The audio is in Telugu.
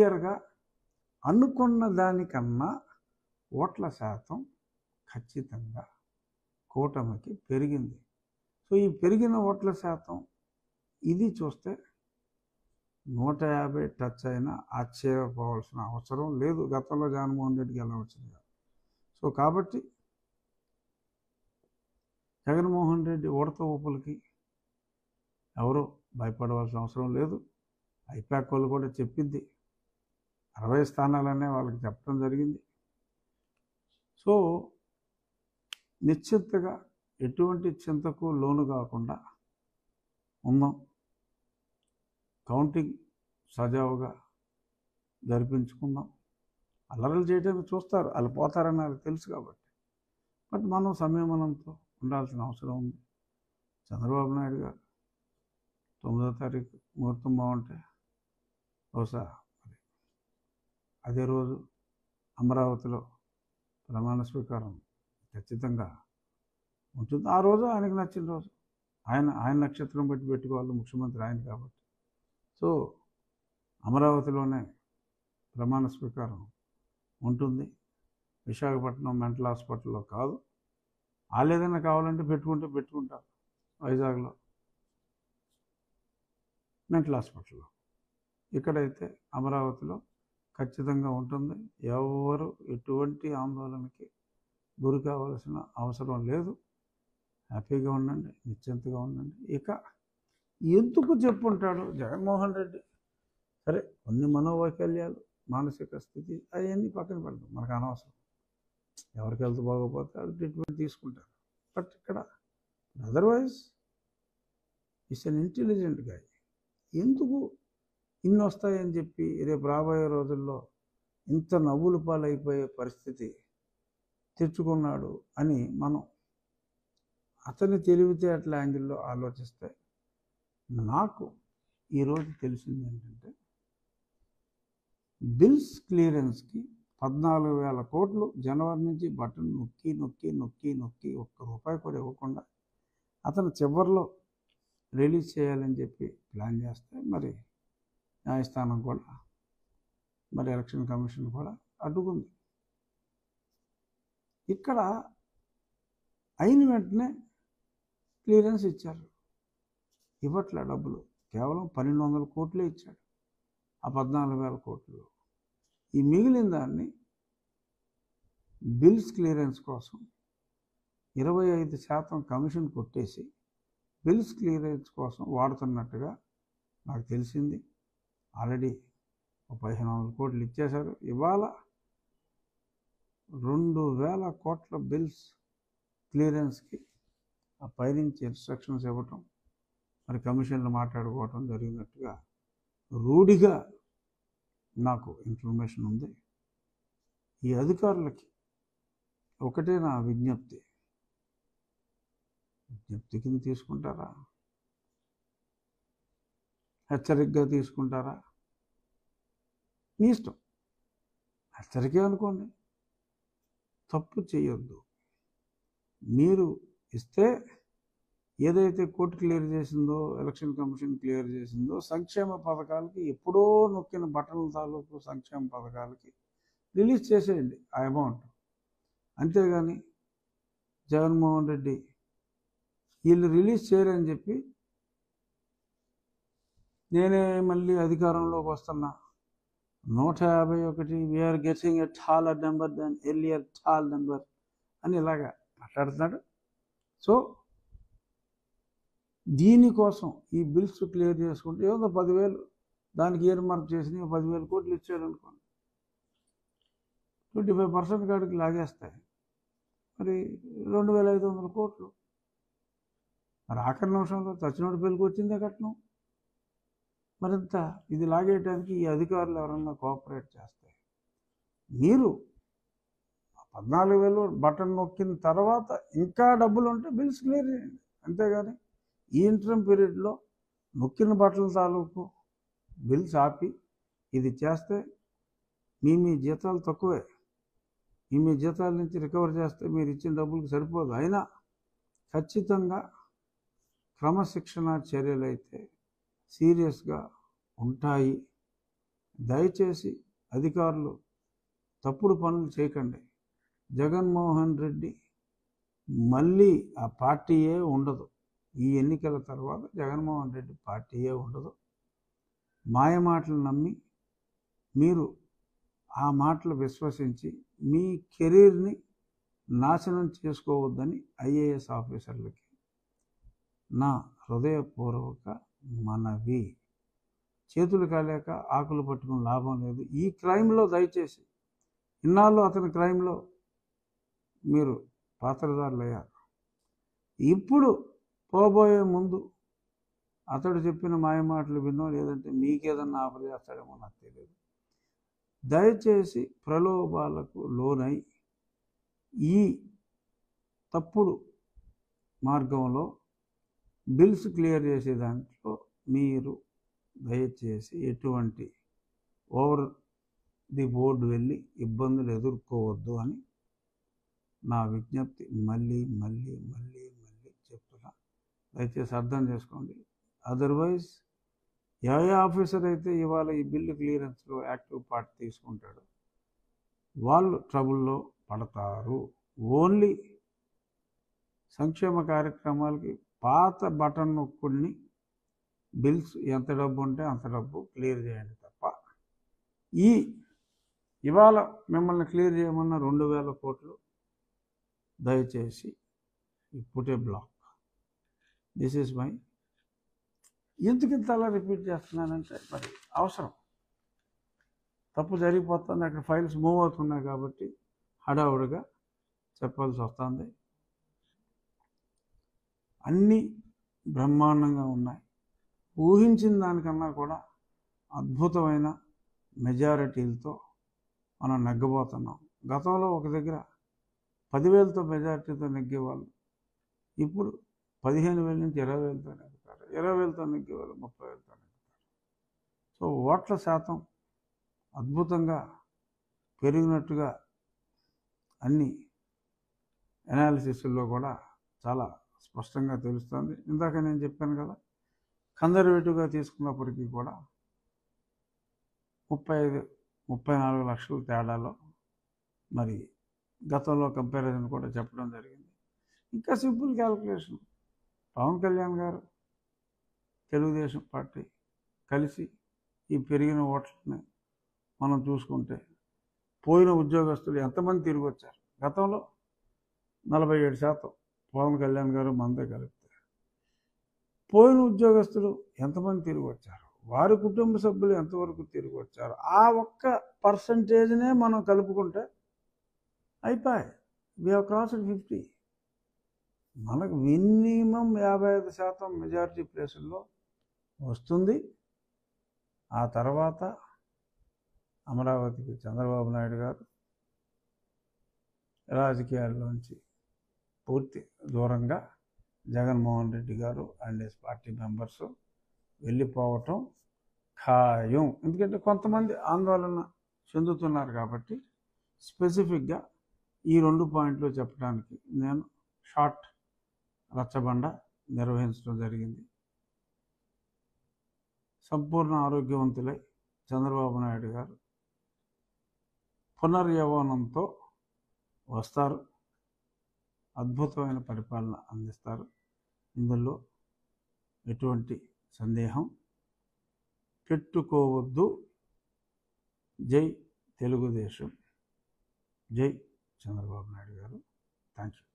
క్లియర్గా అనుకున్న దానికన్నా ఓట్ల శాతం ఖచ్చితంగా కూటమికి పెరిగింది. సో ఈ పెరిగిన ఓట్ల శాతం ఇది చూస్తే 150 టచ్ అయినా ఆశ్చర్యపోవాల్సిన అవసరం లేదు. గతంలో జగన్మోహన్ రెడ్డికి ఎలా వచ్చింది. సో కాబట్టి జగన్మోహన్ రెడ్డి ఉడత ఊపులకి ఎవరు భయపడవలసిన అవసరం లేదు. ఐపాక్ వాళ్ళు కూడా చెప్పింది 60 స్థానాలనే వాళ్ళకి చెప్పడం జరిగింది. సో నిశ్చింతగా ఎటువంటి చింతకు లోను కాకుండా ఉందాం. కౌంటింగ్ సజావుగా జరిపించుకుందాం. అల్లర్లు చేయడానికి చూస్తారు, వాళ్ళు పోతారని వాళ్ళకి తెలుసు కాబట్టి. బట్ మనం సంయమనంతో ఉండాల్సిన అవసరం ఉంది. చంద్రబాబు నాయుడు గారు 9వ తారీఖు ముహూర్తం బాగుంటే బహుశా అదే రోజు అమరావతిలో ప్రమాణ స్వీకారం ఖచ్చితంగా ఉంటుంది. ఆ రోజు ఆయనకు నచ్చిన రోజు, ఆయన నక్షత్రం బట్టి పెట్టుకోవాలి, ముఖ్యమంత్రి ఆయన కాబట్టి. సో అమరావతిలోనే ప్రమాణ స్వీకారం ఉంటుంది. విశాఖపట్నం మెంటల్ హాస్పిటల్లో కాదు. వాళ్ళు ఏదైనా కావాలంటే పెట్టుకుంటారు. వైజాగ్లో మెంటల్ హాస్పిటల్లో. ఇక్కడైతే అమరావతిలో ఖచ్చితంగా ఉంటుంది. ఎవరు ఎటువంటి ఆందోళనకి గురి కావాల్సిన అవసరం లేదు. హ్యాపీగా ఉండండి, నిశ్చింతగా ఉండండి. ఇక ఎందుకు చెప్పుంటాడు జగన్మోహన్ రెడ్డి? సరే, కొన్ని మనోవైకల్యాలు, మానసిక స్థితి అవన్నీ పక్కన పెడతాం, మనకు అనవసరం. ఎవరికి హెల్త్ బాగోపోతే వాళ్ళు ట్రీట్మెంట్ తీసుకుంటారు. బట్ ఇక్కడ otherwise it's an intelligent guy. ఎందుకు ఇన్ని వస్తాయని చెప్పి రేపు రాబోయే రోజుల్లో ఇంత నవ్వులు పాలైపోయే పరిస్థితి తెచ్చుకున్నాడు అని మనం అతని తెలివితేటల యాంగిల్లో ఆలోచిస్తే నాకు ఈరోజు తెలిసింది ఏంటంటే, బిల్స్ క్లియరెన్స్కి 14,000 కోట్లు జనవరి నుంచి బటన్ నొక్కి ఒక్క రూపాయి కూడా ఇవ్వకుండా అతను చివరిలో రిలీజ్ చేయాలని చెప్పి ప్లాన్ చేస్తే మరి న్యాయస్థానం కూడా, మరి ఎలక్షన్ కమిషన్ కూడా అడ్డుకుంది. ఇక్కడ అయిన వెంటనే క్లియరెన్స్ ఇచ్చారు. ఇవ్వట్లే డబ్బులు, కేవలం 1,200 కోట్లే ఇచ్చాడు ఆ 14,000 కోట్లు. ఈ మిగిలిన దాన్ని బిల్స్ క్లియరెన్స్ కోసం 25% కమిషన్ కొట్టేసి బిల్స్ క్లియరెన్స్ కోసం వాడుతున్నట్టుగా నాకు తెలిసింది. ఆల్రెడీ 1,500 కోట్లు ఇచ్చేశారు. ఇవాళ 2,000 కోట్ల బిల్స్ క్లియరెన్స్కి ఆ పైనుంచి ఇన్స్ట్రక్షన్స్ ఇవ్వటం, మరి కమిషన్లు మాట్లాడుకోవటం జరిగినట్టుగా రూఢిగా నాకు ఇన్ఫర్మేషన్ ఉంది. ఈ అధికారులకి ఒకటే నా విజ్ఞప్తి కింద తీసుకుంటారా, హెచ్చరికగా తీసుకుంటారా, మీ ఇష్టం. హెచ్చరికే అనుకోండి, తప్పు చేయొద్దు. మీరు ఇస్తే ఏదైతే కోర్టు క్లియర్ చేసిందో, ఎలక్షన్ కమిషన్ క్లియర్ చేసిందో, సంక్షేమ పథకాలకి ఎప్పుడో నొక్కిన బటన్ల తాలూకు సంక్షేమ పథకాలకి రిలీజ్ చేసేయండి ఆ అమౌంట్. అంతేగాని జగన్మోహన్ రెడ్డి వీళ్ళు రిలీజ్ చేయరని చెప్పి నేనే మళ్ళీ అధికారంలోకి వస్తున్నా, 151 we're getting a taller number than earlier tall number అని ఇలాగా మాట్లాడుతున్నాడు. సో దీనికోసం ఈ బిల్స్ క్లియర్ చేసుకుంటే ఏదో 10,000 దానికి ఇయర్ మార్క్ చేసి 10,000 కోట్లు ఇచ్చాడు అనుకోండి, 25% కాడికి లాగేస్తాయి. మరి 2,500 కోట్లు. మరి ఆఖరి నిమిషంలో చచ్చినోడి పెళ్ళికి వచ్చిందే కట్నం. మరింత ఇది లాగేయడానికి ఈ అధికారులు ఎవరన్నా కోఆపరేట్ చేస్తే, మీరు 14,000 బటన్ నొక్కిన తర్వాత ఇంకా డబ్బులు ఉంటే బిల్స్ క్లియర్ చేయండి. అంతేగాని ఈ ఇంటర్మ్ పీరియడ్లో నొక్కిన బట్టల తాలూకు బిల్స్ ఆపి ఇది చేస్తే మీ జీతాలు తక్కువే. మీ జీతాల నుంచి రికవర్ చేస్తే మీరు ఇచ్చిన డబ్బులకు సరిపోదు. అయినా ఖచ్చితంగా క్రమశిక్షణ చర్యలు అయితే సీరియస్గా ఉంటాయి. దయచేసి అధికారులు తప్పుడు పనులు చేయకండి. జగన్మోహన్ రెడ్డి మళ్ళీ ఆ పార్టీయే ఉండదు. ఈ ఎన్నికల తర్వాత జగన్మోహన్ రెడ్డి పార్టీయే ఉండదు. మాయమాటలు నమ్మి మీరు ఆ మాటలు విశ్వసించి మీ కెరీర్ని నాశనం చేసుకోవద్దని ఐఏఎస్ ఆఫీసర్లకి నా హృదయపూర్వక మనవి. చేతులు కాలేక ఆకులు పట్టుకుని లాభం లేదు. ఈ క్రైమ్లో దయచేసి ఇన్నాళ్ళు అతని క్రైమ్లో మీరు పాత్రదారులు అయ్యారు. ఇప్పుడు పోబోయే ముందు అతడు చెప్పిన మాయమాటలు విన్నో లేదంటే మీకేదన్నా ఆఫర్ చేస్తాడేమో నాకు తెలియదు. దయచేసి ప్రలోభాలకు లోనై ఈ తప్పుడు మార్గంలో బిల్స్ క్లియర్ చేసే దాంట్లో మీరు దయచేసి ఎటువంటి ఓవర్ ది బోర్డు వెళ్ళి ఇబ్బందులు ఎదుర్కోవద్దు అని నా విజ్ఞప్తి మళ్ళీ మళ్ళీ మళ్ళీ మళ్ళీ చెప్తున్నా. దయచేసి అర్థం చేసుకోండి. అదర్వైజ్ ఏ ఆఫీసర్ అయితే ఇవాళ ఈ బిల్లు క్లియరెన్స్లో యాక్టివ్ పార్ట్ తీసుకుంటాడో వాళ్ళు ట్రబుల్లో పడతారు. ఓన్లీ సంక్షేమ కార్యక్రమాలకి పాత బటన్ నొక్కుని బిల్స్ ఎంత డబ్బు ఉంటే అంత డబ్బు క్లియర్ చేయండి తప్ప ఇవాళ మిమ్మల్ని క్లియర్ చేయమన్న 2000 కోట్లు దయచేసి ఇప్పుడే బ్లాక్. దిస్ ఈజ్ మై ఎందుకు ఇంత అలా రిపీట్ చేస్తున్నానంటే మరి అవసరం. తప్పు జరిగిపోతుంది, అక్కడ ఫైల్స్ మూవ్ అవుతున్నాయి కాబట్టి హడావుడిగా చెప్పాల్సి వస్తుంది. అన్నీ బ్రహ్మాండంగా ఉన్నాయి. ఊహించిన దానికన్నా కూడా అద్భుతమైన మెజారిటీలతో మనం నెగ్గబోతున్నాం. గతంలో ఒక దగ్గర 10,000తో మెజారిటీతో నెగ్గేవాళ్ళు ఇప్పుడు 15,000 నుంచి 20,000తో నెగ్గుతారు. 20,000తో నెగ్గేవాళ్ళు 30,000తో నెగ్గుతారు. సో ఓట్ల శాతం అద్భుతంగా పెరిగినట్టుగా అన్ని అనాలిసిస్లో కూడా చాలా స్పష్టంగా తెలుస్తుంది. ఇందాక నేను చెప్పాను కదా, కన్జర్వేటివ్గా తీసుకున్నప్పటికీ కూడా 35-34 లక్షల తేడాలో మరి గతంలో కంపారిజన్ కూడా చెప్పడం జరిగింది. ఇంకా సింపుల్ క్యాల్కులేషన్, పవన్ కళ్యాణ్ గారు తెలుగుదేశం పార్టీ కలిసి ఈ పెరిగిన ఓట్లని మనం చూసుకుంటే పోయిన ఉద్యోగస్తులు ఎంతమంది తిరిగి వచ్చారు? గతంలో 47% పవన్ కళ్యాణ్ గారు మనదే కలిపితే పోయిన ఉద్యోగస్తులు ఎంతమంది తిరిగి వచ్చారు, వారి కుటుంబ సభ్యులు ఎంతవరకు తిరిగి వచ్చారు, ఆ ఒక్క పర్సంటేజ్నే మనం కలుపుకుంటే అయిపోయి వి హావ్ క్రాస్డ్ 50. మనకు మినిమం 55% మెజారిటీ ప్లేసుల్లో వస్తుంది. ఆ తర్వాత అమరావతికి చంద్రబాబు నాయుడు గారు రాజకీయాల్లోంచి పూర్తి దూరంగా జగన్మోహన్ రెడ్డి గారు అండ్ హిస్ పార్టీ మెంబర్స్ వెళ్ళిపోవటం ఖాయం. ఎందుకంటే కొంతమంది ఆందోళన చెందుతున్నారు కాబట్టి స్పెసిఫిక్గా ఈ 2 పాయింట్లు చెప్పడానికి నేను షార్ట్ రచ్చబండ నిర్వహించడం జరిగింది. సంపూర్ణ ఆరోగ్యవంతులై చంద్రబాబు నాయుడు గారు పునర్యవనంతో వస్తారు, అద్భుతమైన పరిపాలన అందిస్తారు. ఇందులో ఎటువంటి సందేహం పెట్టుకోవద్దు. జై తెలుగుదేశం, జై చంద్రబాబు నాయుడు గారు. Thank you.